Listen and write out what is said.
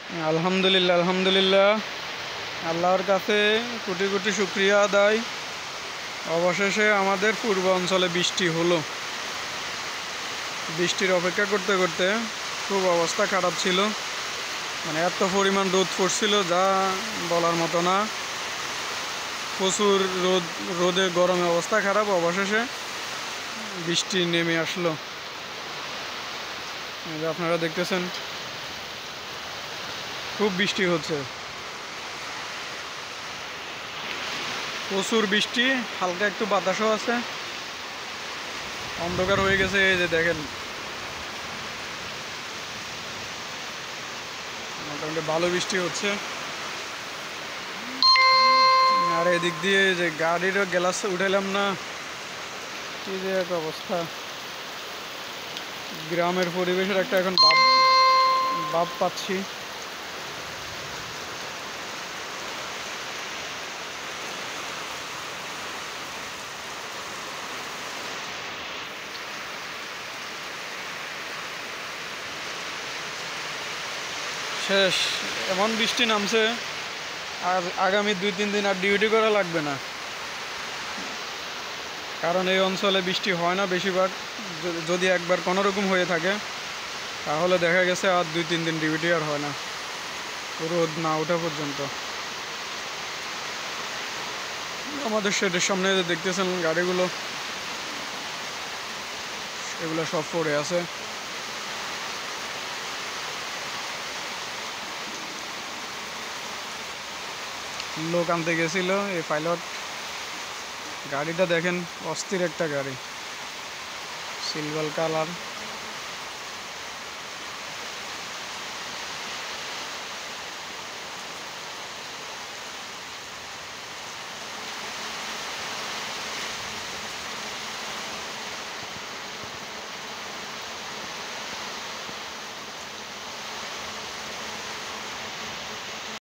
আলহামদুলিল্লাহ আলহামদুলিল্লাহ আল্লাহর কাছে কোটি কোটি শুকরিয়া আদায়। অবশেষে আমাদের পূর্ব অঞ্চলে বৃষ্টি হলো। বৃষ্টির অপেক্ষা করতে করতে খুব অবস্থা খারাপ ছিল, মানে এত পরিমাণ রোদ পড়ছিল যা বলার মতো না। প্রচুর রোদে গরমে অবস্থা খারাপ। অবশেষে বৃষ্টি নেমে আসলো। আপনারা দেখতেছেন খুব বৃষ্টি হচ্ছে, প্রচুর বৃষ্টি, হালকা একটু বাতাসও আছে। অন্ধকার হয়ে গেছে, এই যে দেখেন মোটামুটি ভালো বৃষ্টি হচ্ছে। আর এদিক দিয়ে যে গাড়িরও গ্লাস উঠাইলাম না, কি যে এক অবস্থা। গ্রামের পরিবেশের একটা এখন ভাব পাচ্ছি। শেষ, এমন বৃষ্টি নামছে আর আগামী 2-3 দিন আর ডিউটি করা লাগবে না, কারণ এই অঞ্চলে বৃষ্টি হয় না বেশিরভাগ। যদি একবার কোনো রকম হয়ে থাকে তাহলে দেখা গেছে আর 2-3 দিন ডিউটি আর হয় না, রোদ না ওঠা পর্যন্ত। আমাদের শেডের সামনে দেখতেছেন গাড়িগুলো, এগুলো সব পড়ে আছে। লোক আনতে গেছিল এই পাইলট। গাড়িটা দেখেন, অস্থির একটা গাড়ি, সিলভার কালার।